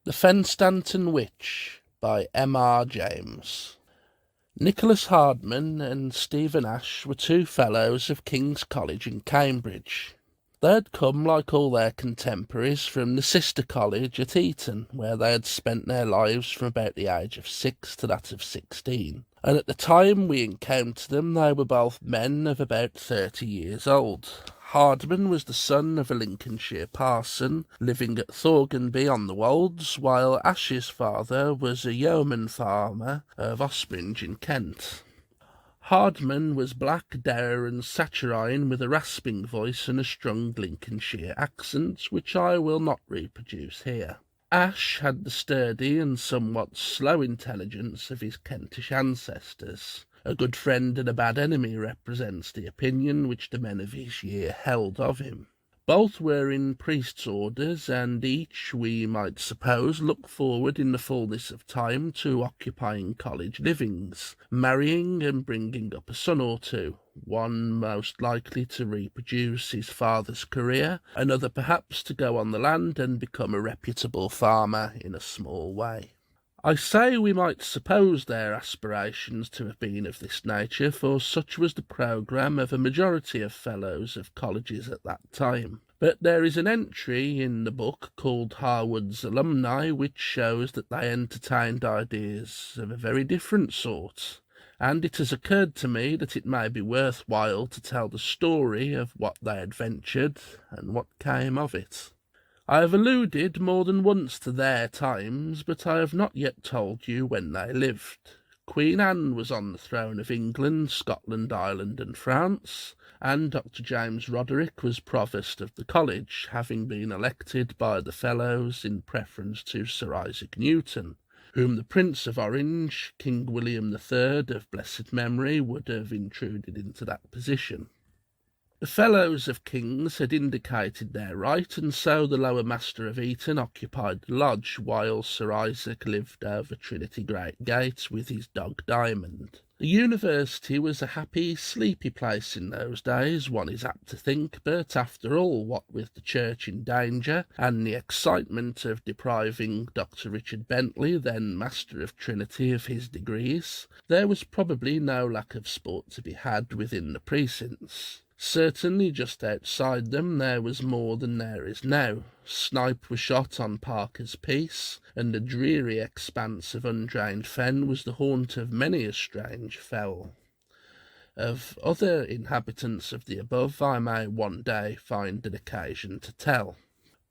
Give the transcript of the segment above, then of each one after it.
The Fenstanton Witch by M.R. James. Nicholas Hardman and Stephen Ash were two fellows of King's College in Cambridge. They had come, like all their contemporaries, from the sister college at Eton, where they had spent their lives from about the age of 6 to that of 16. And at the time we encountered them, they were both men of about 30 years old. Hardman was the son of a Lincolnshire parson living at Thorganby on the Wolds, while Ash's father was a yeoman farmer of Ospringe in Kent. Hardman was black, dour and saturnine, with a rasping voice and a strong Lincolnshire accent, which I will not reproduce here. Ash had the sturdy and somewhat slow intelligence of his Kentish ancestors. A good friend and a bad enemy represents the opinion which the men of his year held of him. Both were in priests' orders, and each, we might suppose, looked forward in the fullness of time to occupying college livings, marrying and bringing up a son or two, one most likely to reproduce his father's career, another perhaps to go on the land and become a reputable farmer in a small way. I say we might suppose their aspirations to have been of this nature, for such was the programme of a majority of fellows of colleges at that time. But there is an entry in the book called Harwood's Alumni which shows that they entertained ideas of a very different sort, and it has occurred to me that it may be worthwhile to tell the story of what they adventured and what came of it. I have alluded more than once to their times, but I have not yet told you when they lived. Queen Anne was on the throne of England, Scotland, Ireland and France, and Dr. James Roderick was provost of the college, having been elected by the fellows in preference to Sir Isaac Newton, whom the Prince of Orange, King William III of blessed memory, would have intruded into that position. The fellows of King's had indicated their right, and so the lower master of Eton occupied the lodge, while Sir Isaac lived over Trinity Great Gate with his dog Diamond. The university was a happy, sleepy place in those days, one is apt to think, but after all, what with the church in danger, and the excitement of depriving Dr. Richard Bentley, then master of Trinity, of his degrees, there was probably no lack of sport to be had within the precincts. Certainly just outside them there was more than there is now. Snipe were shot on Parker's Piece, and the dreary expanse of undrained fen was the haunt of many a strange fowl. Of other inhabitants of the above I may one day find an occasion to tell.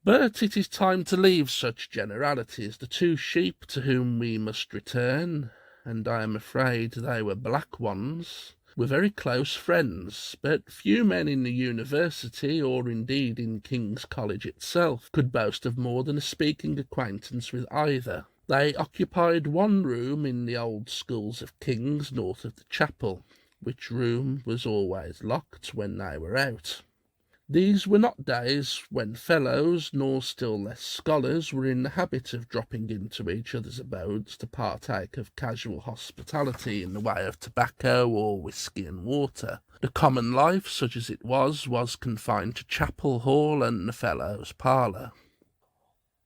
But it is time to leave such generalities. The two sheep to whom we must return, and I am afraid they were black ones, were very close friends, but few men in the university, or indeed in King's College itself, could boast of more than a speaking acquaintance with either. They occupied one room in the old schools of King's north of the chapel, which room was always locked when they were out. These were not days when fellows, nor still less scholars, were in the habit of dropping into each other's abodes to partake of casual hospitality in the way of tobacco or whisky and water. The common life, such as it was confined to chapel hall and the fellows' parlour.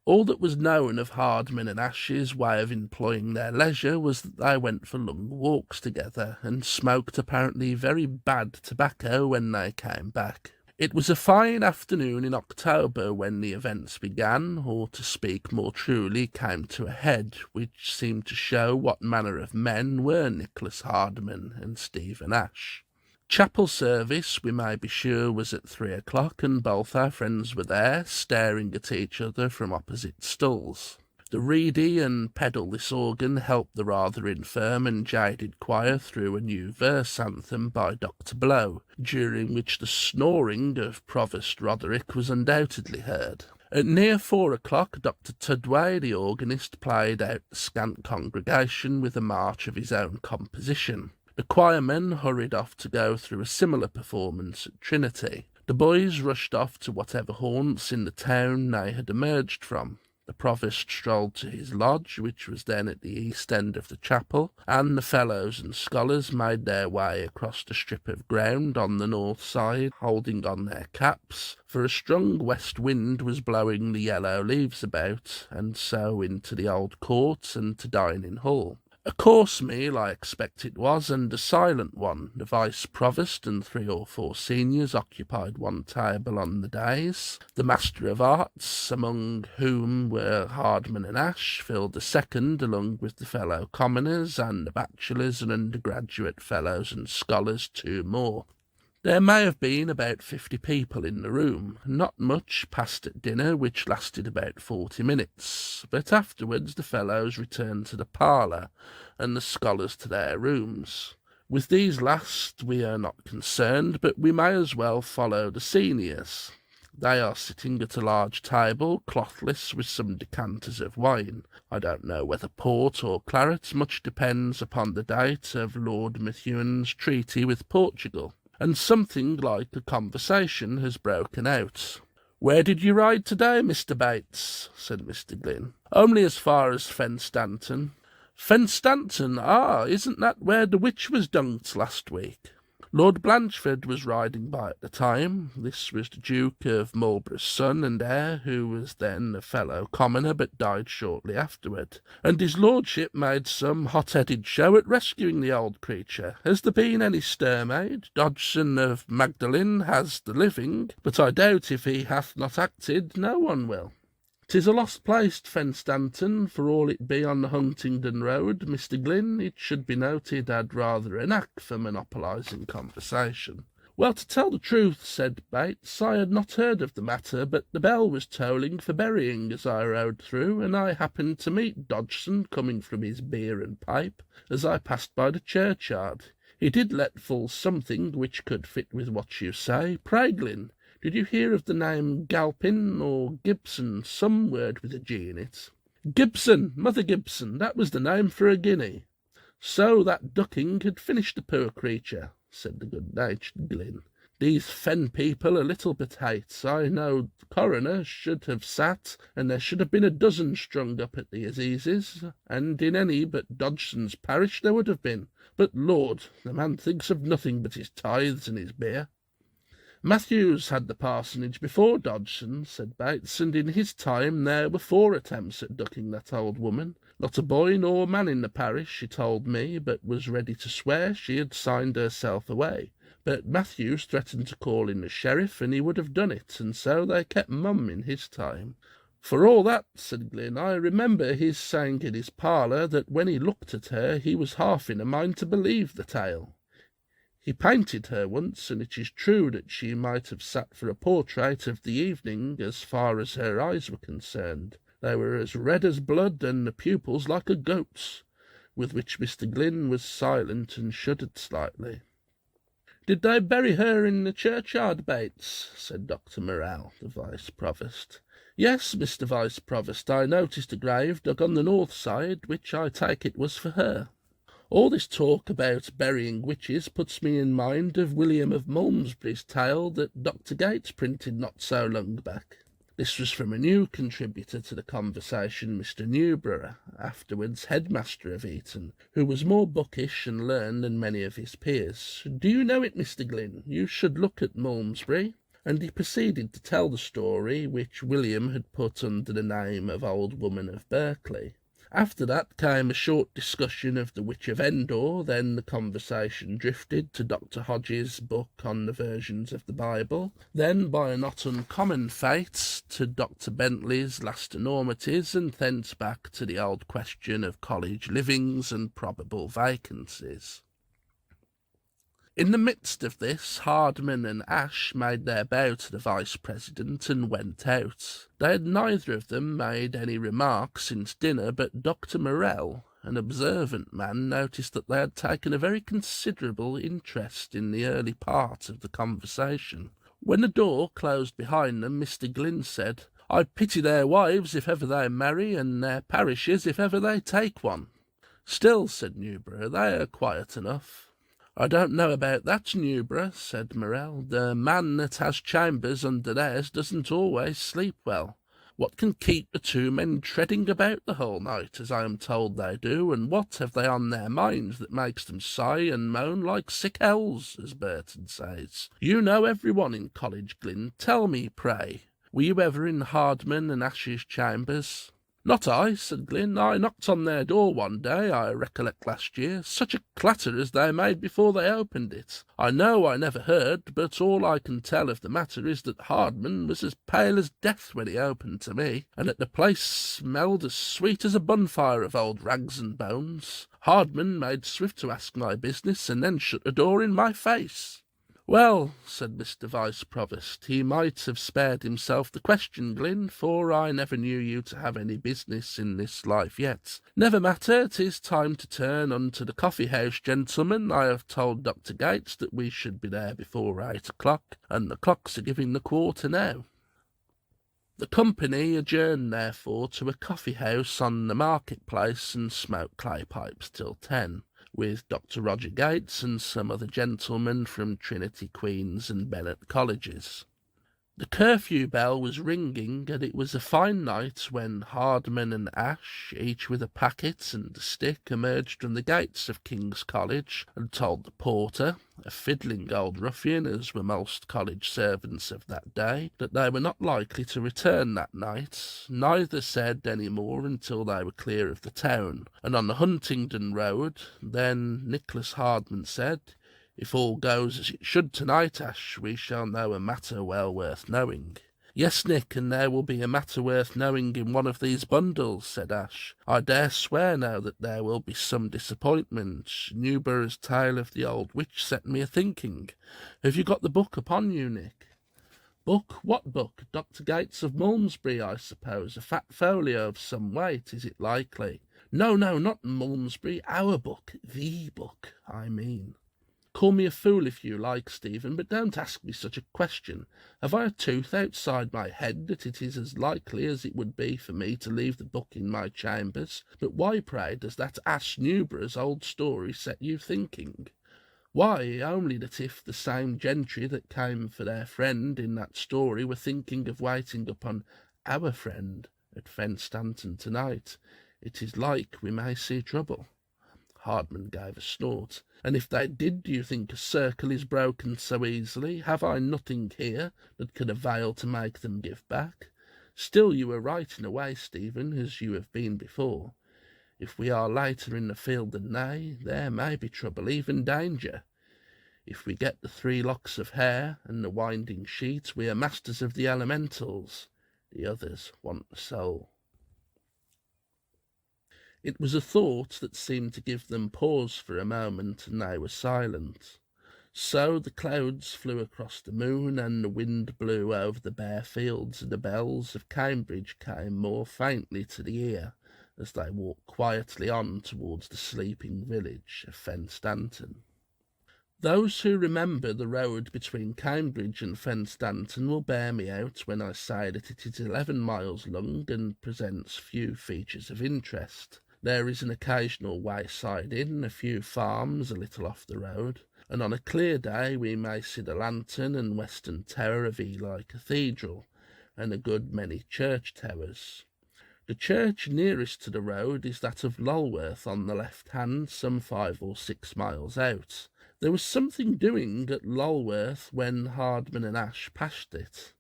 All that was known of Hardman and Ash's way of employing their leisure was that they went for long walks together, and smoked apparently very bad tobacco when they came back. It was a fine afternoon in October when the events began, or to speak more truly, came to a head, which seemed to show what manner of men were Nicholas Hardman and Stephen Ash. Chapel service, we may be sure, was at 3 o'clock, and both our friends were there, staring at each other from opposite stalls. The reedy and pedal-less organ helped the rather infirm and jaded choir through a new verse anthem by Dr. Blow, during which the snoring of Provost Roderick was undoubtedly heard. At near 4 o'clock, Dr. Tudway, the organist, played out the scant congregation with a march of his own composition. The choirmen hurried off to go through a similar performance at Trinity. The boys rushed off to whatever haunts in the town they had emerged from. The provost strolled to his lodge, which was then at the east end of the chapel, and the fellows and scholars made their way across the strip of ground on the north side, holding on their caps, for a strong west wind was blowing the yellow leaves about, and so into the old court and to dining hall. A course meal, I expect it was, and a silent one. The vice-provost and 3 or 4 seniors occupied one table on the dais. The Master of Arts, among whom were Hardman and Ash, filled the second, along with the fellow commoners, and the bachelors and undergraduate fellows and scholars 2 more. There may have been about 50 people in the room, not much passed at dinner, which lasted about 40 minutes, but afterwards the fellows returned to the parlour, and the scholars to their rooms. With these last we are not concerned, but we may as well follow the seniors. They are sitting at a large table, clothless, with some decanters of wine. I don't know whether port or claret, much depends upon the date of Lord Methuen's treaty with Portugal. And something like a conversation has broken out. "Where did you ride today, Mr. Bates?" said Mr. Glynn. "Only as far as Fenstanton." "Fenstanton? Ah, isn't that where the witch was dunked last week?" Lord Blanchford was riding by at the time. This was the Duke of Marlborough's son and heir, who was then a fellow commoner, but died shortly afterward. And his lordship made some hot-headed show at rescuing the old creature. Has there been any stir made? Dodgson of Magdalen has the living, but I doubt if he hath not acted, no one will. "'Tis a lost place, Fenstanton, for all it be on the Huntingdon road, Mr. Glynn. It should be noted had rather a knack for monopolising conversation." "Well, to tell the truth," said Bates, "I had not heard of the matter, but the bell was tolling for burying as I rode through, and I happened to meet Dodgson coming from his beer and pipe as I passed by the churchyard. He did let fall something which could fit with what you say. Pray, Glynn, did you hear of the name Galpin or Gibson, some word with a G in it?" "Gibson, Mother Gibson, that was the name for a guinea." "So that ducking had finished the poor creature," said the good-natured Glynn. "These fen people are little but hates. I know the coroner should have sat, and there should have been a dozen strung up at the assizes, and in any but Dodgson's parish there would have been. But, Lord, the man thinks of nothing but his tithes and his beer." "Matthews had the parsonage before Dodgson," said Bates, "and in his time there were 4 attempts at ducking that old woman. Not a boy nor man in the parish, she told me, but was ready to swear she had signed herself away. But Matthews threatened to call in the sheriff, and he would have done it, and so they kept mum in his time." "For all that," said Glynn, "I remember his saying in his parlour that when he looked at her he was half in a mind to believe the tale. He painted her once, and it is true that she might have sat for a portrait of the evening as far as her eyes were concerned. They were as red as blood, and the pupils like a goat's," with which Mr. Glynn was silent and shuddered slightly. "Did they bury her in the churchyard, Bates?" said Dr. Morrell, the vice-provost. "Yes, Mr. Vice-provost, I noticed a grave dug on the north side, which I take it was for her." "All this talk about burying witches puts me in mind of William of Malmesbury's tale that Dr. Gates printed not so long back." This was from a new contributor to the conversation, Mr. Newborough, afterwards headmaster of Eton, who was more bookish and learned than many of his peers. "Do you know it, Mr. Glynn? You should look at Malmesbury." And he proceeded to tell the story, which William had put under the name of Old Woman of Berkeley. After that came a short discussion of the Witch of Endor. Then the conversation drifted to Dr. Hodges' book on the versions of the Bible, then by a not uncommon fate to Dr. Bentley's Last Enormities, and thence back to the old question of college livings and probable vacancies. In the midst of this, Hardman and Ash made their bow to the Vice-President and went out. They had neither of them made any remark since dinner, but Dr. Morrell, an observant man, noticed that they had taken a very considerable interest in the early part of the conversation. When the door closed behind them, Mr. Glynn said, "I pity their wives if ever they marry, and their parishes if ever they take one." "Still," said Newborough, "they are quiet enough." "I don't know about that, Newborough," said Morrell. "The man that has chambers under theirs doesn't always sleep well." What can keep the two men treading about the whole night, as I am told they do, and what have they on their minds that makes them sigh and moan like sick owls, as Burton says? You know every one in College, Glynn. Tell me, pray, were you ever in Hardman and Ash's chambers? Not I, said Glynn. I knocked on their door one day, I recollect last year. Such a clatter as they made before they opened it. I know I never heard, but all I can tell of the matter is that Hardman was as pale as death when he opened to me, and that the place smelled as sweet as a bonfire of old rags and bones. Hardman made swift to ask my business, and then shut the door in my face. Well, said Mr. Vice-Provost, he might have spared himself the question, Glynn, for I never knew you to have any business in this life yet. Never matter, 'tis time to turn unto the coffee-house, gentlemen. I have told Dr. Gates that we should be there before 8 o'clock, and the clocks are giving the quarter now. The company adjourned, therefore, to a coffee-house on the market-place and smoked clay pipes till 10. With Dr. Roger Gates and some other gentlemen from Trinity, Queen's and Bennett colleges. The curfew bell was ringing, and it was a fine night when Hardman and Ash, each with a packet and a stick, emerged from the gates of King's College and told the porter, a fiddling old ruffian as were most college servants of that day, that they were not likely to return that night. Neither said any more until they were clear of the town, and on the Huntingdon road. Then Nicholas Hardman said, "If all goes as it should tonight, Ash, we shall know a matter well worth knowing." "Yes, Nick, and there will be a matter worth knowing in one of these bundles," said Ash. "I dare swear now that there will be some disappointment. Newborough's tale of the old witch set me a-thinking. Have you got the book upon you, Nick?" "Book? What book? Dr. Gates of Malmesbury, I suppose. A fat folio of some weight, is it likely?" No, not Malmesbury. Our book. The book, I mean." "Call me a fool if you like, Stephen, but don't ask me such a question. Have I a tooth outside my head that it is as likely as it would be for me to leave the book in my chambers? But why, pray, does that Ash Newborough's old story set you thinking?" "Why, only that if the same gentry that came for their friend in that story were thinking of waiting upon our friend at Fenstanton tonight, it is like we may see trouble." Hardman gave a snort. "And if they did, do you think a circle is broken so easily? Have I nothing here that could avail to make them give back? Still, you were right in a way, Stephen, as you have been before. If we are later in the field than they, there may be trouble, even danger. If we get the 3 locks of hair and the winding sheet, we are masters of the elementals. The others want the soul." It was a thought that seemed to give them pause for a moment, and they were silent. So the clouds flew across the moon, and the wind blew over the bare fields, and the bells of Cambridge came more faintly to the ear as they walked quietly on towards the sleeping village of Fenstanton. Those who remember the road between Cambridge and Fenstanton will bear me out when I say that it is 11 miles long and presents few features of interest. There is an occasional wayside inn, a few farms a little off the road, and on a clear day we may see the lantern and western tower of Ely Cathedral, and a good many church towers. The church nearest to the road is that of Lulworth on the left hand, some 5 or 6 miles out. There was something doing at Lulworth when Hardman and Ash passed it.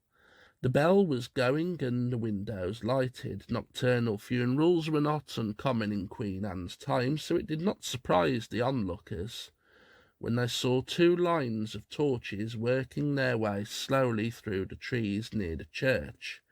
The bell was going and the windows lighted. Nocturnal funerals were not uncommon in Queen Anne's time, so it did not surprise the onlookers when they saw 2 lines of torches working their way slowly through the trees near the church,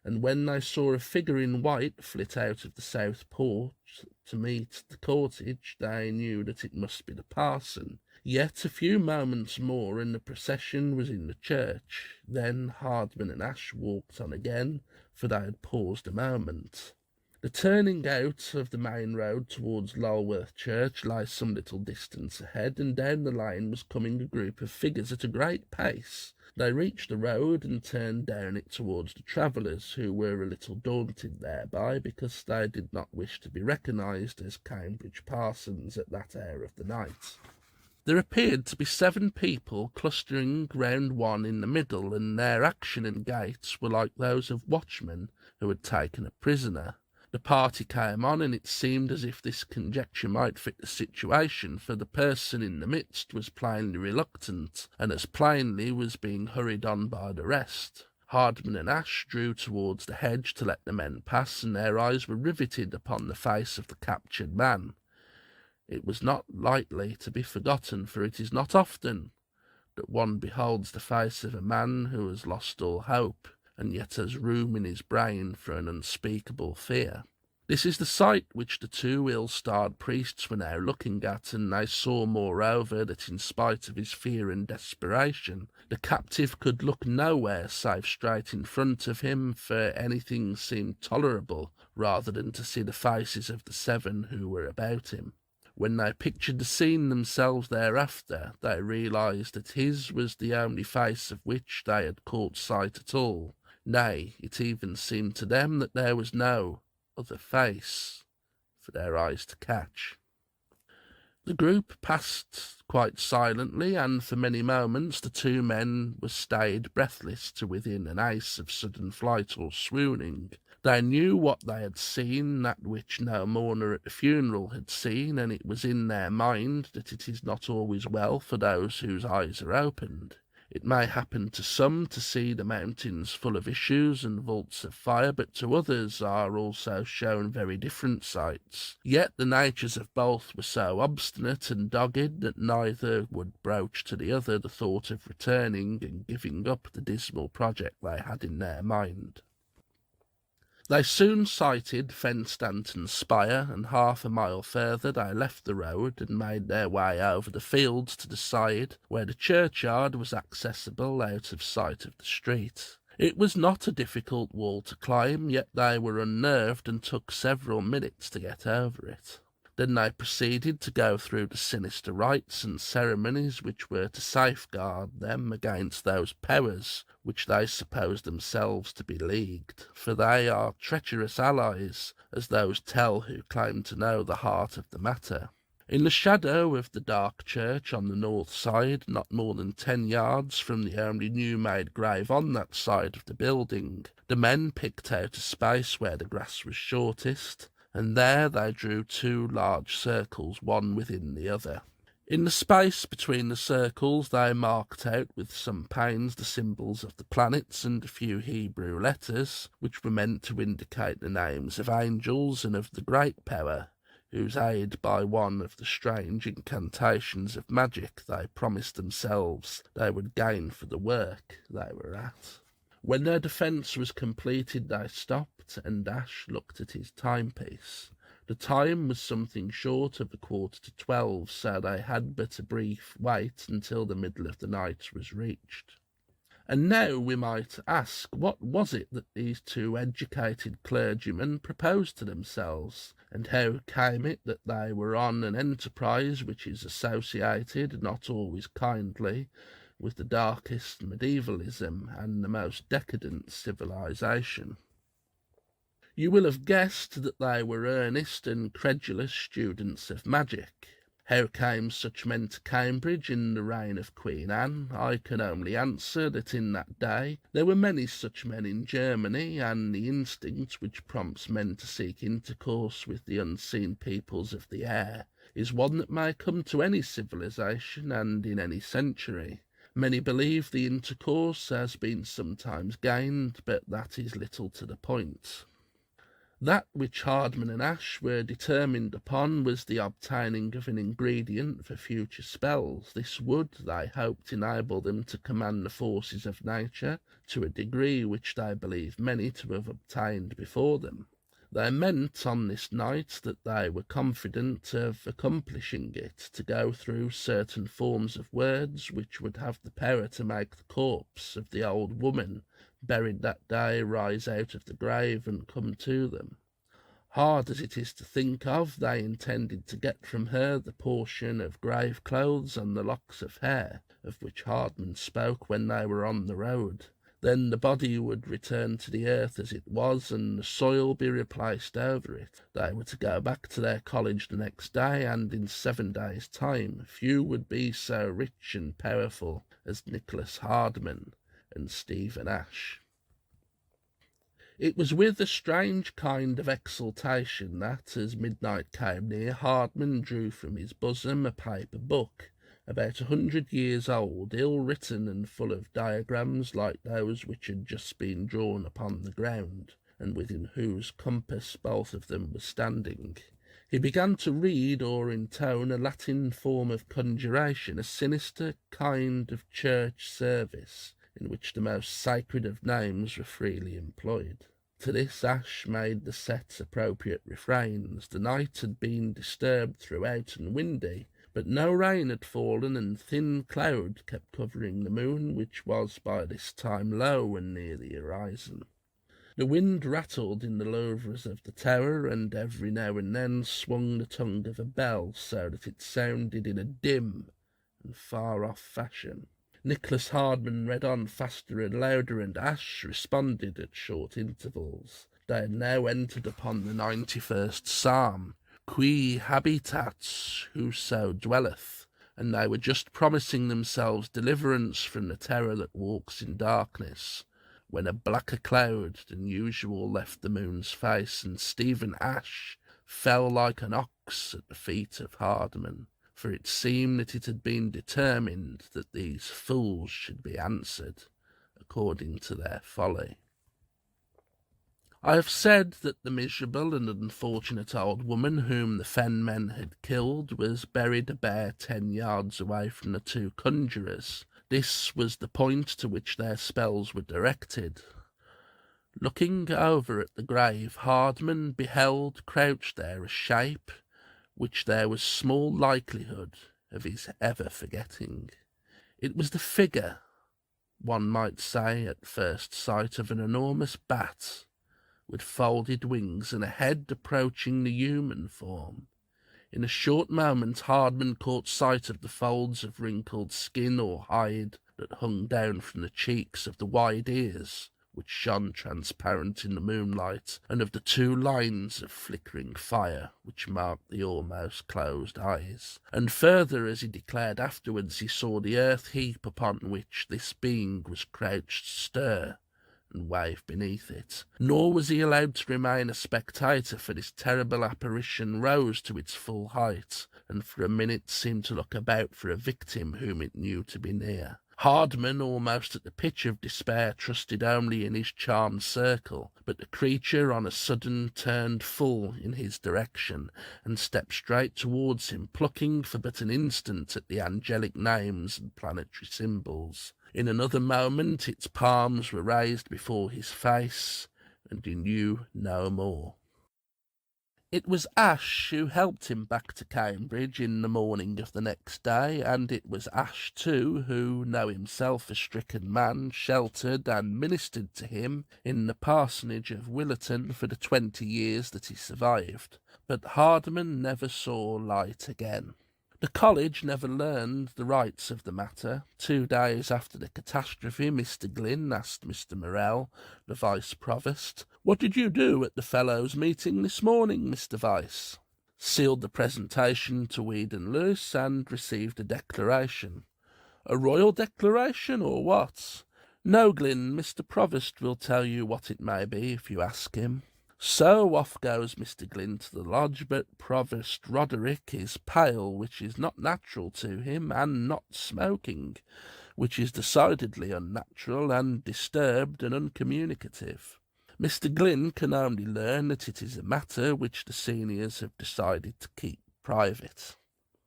and when they saw a figure in white flit out of the south porch to meet the cortege, they knew that it must be the parson. Yet a few moments more and the procession was in the church. Then Hardman and Ash walked on again, for they had paused a moment. The turning out of the main road towards Lulworth Church lay some little distance ahead, and down the lane was coming a group of figures at a great pace. They reached the road and turned down it towards the travellers, who were a little daunted thereby, because they did not wish to be recognised as Cambridge parsons at that hour of the night. There appeared to be 7 people clustering round one in the middle, and their action and gaits were like those of watchmen who had taken a prisoner. The party came on, and it seemed as if this conjecture might fit the situation, for the person in the midst was plainly reluctant, and as plainly was being hurried on by the rest. Hardman and Ash drew towards the hedge to let the men pass, and their eyes were riveted upon the face of the captured man. It was not lightly to be forgotten, for it is not often that one beholds the face of a man who has lost all hope, and yet has room in his brain for an unspeakable fear. This is the sight which the 2 ill-starred priests were now looking at, and they saw moreover that in spite of his fear and desperation, the captive could look nowhere save straight in front of him, for anything seemed tolerable rather than to see the faces of the 7 who were about him. When they pictured the scene themselves thereafter, they realised that his was the only face of which they had caught sight at all. Nay, it even seemed to them that there was no other face for their eyes to catch. The group passed quite silently, and for many moments the 2 men were stayed breathless to within an ace of sudden flight or swooning. They knew what they had seen, that which no mourner at the funeral had seen, and it was in their mind that it is not always well for those whose eyes are opened. It may happen to some to see the mountains full of issues and vaults of fire, but to others are also shown very different sights. Yet the natures of both were so obstinate and dogged that neither would broach to the other the thought of returning and giving up the dismal project they had in their mind. They soon sighted Fenstanton spire, and half a mile further they left the road and made their way over the fields to the side where the churchyard was accessible out of sight of the street. It was not a difficult wall to climb, yet they were unnerved and took several minutes to get over it. Then they proceeded to go through the sinister rites and ceremonies which were to safeguard them against those powers which they supposed themselves to be leagued, for they are treacherous allies, as those tell who claim to know the heart of the matter. In the shadow of the dark church on the north side, not more than 10 yards from the only new-made grave on that side of the building, the men picked out a space where the grass was shortest, and there they drew 2 large circles, one within the other. In the space between the circles they marked out with some pains the symbols of the planets and a few Hebrew letters, which were meant to indicate the names of angels and of the great power, whose aid by one of the strange incantations of magic they promised themselves they would gain for the work they were at. When their defence was completed they stopped, and Ash looked at his timepiece. The time was something short of 11:45, so they had but a brief wait until the middle of the night was reached. And now we might ask, what was it that these 2 educated clergymen proposed to themselves, and how came it that they were on an enterprise which is associated, not always kindly, with the darkest medievalism and the most decadent civilization? You will have guessed that they were earnest and credulous students of magic. How came such men to Cambridge in the reign of Queen Anne? I can only answer that in that day there were many such men in Germany, and the instinct which prompts men to seek intercourse with the unseen peoples of the air is one that may come to any civilization and in any century. Many believe the intercourse has been sometimes gained, but that is little to the point. That which Hardman and Ash were determined upon was the obtaining of an ingredient for future spells. This would, they hoped, enable them to command the forces of nature to a degree which they believed many to have obtained before them. They meant on this night that they were confident of accomplishing it, to go through certain forms of words which would have the power to make the corpse of the old woman buried that day rise out of the grave and come to them. Hard as it is to think of, they intended to get from her the portion of grave clothes and the locks of hair of which Hardman spoke when they were on the road. Then the body would return to the earth as it was, and the soil be replaced over it. They were to go back to their college the next day, and in 7 days' time few would be so rich and powerful as Nicholas Hardman and Stephen Ash. It was with a strange kind of exultation that, as midnight came near, Hardman drew from his bosom a paper book, about 100 years old, ill-written and full of diagrams like those which had just been drawn upon the ground, and within whose compass both of them were standing. He began to read or intone a Latin form of conjuration, a sinister kind of church service, in which the most sacred of names were freely employed. To this Ash made the set appropriate refrains. The night had been disturbed throughout and windy, but no rain had fallen, and thin cloud kept covering the moon, which was by this time low and near the horizon. The wind rattled in the louvres of the tower, and every now and then swung the tongue of a bell, so that it sounded in a dim and far-off fashion. Nicholas Hardman read on faster and louder, and Ash responded at short intervals. They had now entered upon the 91st Psalm, Qui habitat, whoso dwelleth, and they were just promising themselves deliverance from the terror that walks in darkness, when a blacker cloud than usual left the moon's face, and Stephen Ash fell like an ox at the feet of Hardman, for it seemed that it had been determined that these fools should be answered according to their folly. I have said that the miserable and unfortunate old woman whom the Fen men had killed was buried about 10 yards away from the 2 conjurers. This was the point to which their spells were directed. Looking over at the grave, Hardman beheld crouched there a shape which there was small likelihood of his ever forgetting. It was the figure, one might say at first sight, of an enormous bat, with folded wings and a head approaching the human form. In a short moment Hardman caught sight of the folds of wrinkled skin or hide that hung down from the cheeks, of the wide ears, which shone transparent in the moonlight, and of the 2 lines of flickering fire which marked the almost closed eyes. And further, as he declared afterwards, he saw the earth heap upon which this being was crouched stir and wave beneath it. Nor was he allowed to remain a spectator, for this terrible apparition rose to its full height, and for a minute seemed to look about for a victim whom it knew to be near. Hardman, almost at the pitch of despair, trusted only in his charmed circle, but the creature on a sudden turned full in his direction, and stepped straight towards him, plucking for but an instant at the angelic names and planetary symbols. In another moment its palms were raised before his face, and he knew no more. It was Ash who helped him back to Cambridge in the morning of the next day, and it was Ash, too, who, though himself a stricken man, sheltered and ministered to him in the parsonage of Willerton for the 20 years that he survived. But Hardman never saw light again. The college never learned the rights of the matter. 2 days after the catastrophe, Mr. Glynn asked Mr. Morrell, the Vice-Provost, "What did you do at the Fellows' meeting this morning, Mr. Vice?" Sealed the presentation to Weed and Lewis, and received a declaration. "A royal declaration, or what?" "No, Glynn, Mr. Provost will tell you what it may be if you ask him." So off goes Mr. Glynn to the lodge, but Provost Roderick is pale, which is not natural to him, and not smoking, which is decidedly unnatural, and disturbed and uncommunicative. Mr. Glynn can only learn that it is a matter which the seniors have decided to keep private.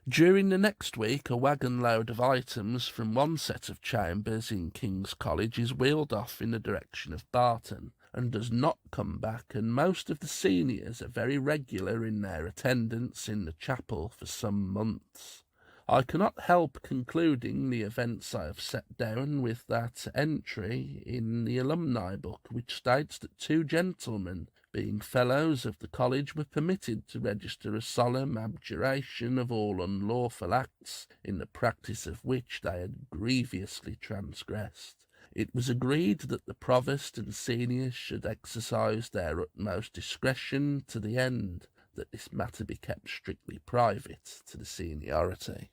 During the next week, a waggon-load of items from one set of chambers in King's College is wheeled off in the direction of Barton, and does not come back, and most of the seniors are very regular in their attendance in the chapel for some months. I cannot help concluding the events I have set down with that entry in the alumni book which states that 2 gentlemen, being fellows of the college, were permitted to register a solemn abjuration of all unlawful acts, in the practice of which they had grievously transgressed. It was agreed that the provost and seniors should exercise their utmost discretion to the end that this matter be kept strictly private to the seniority.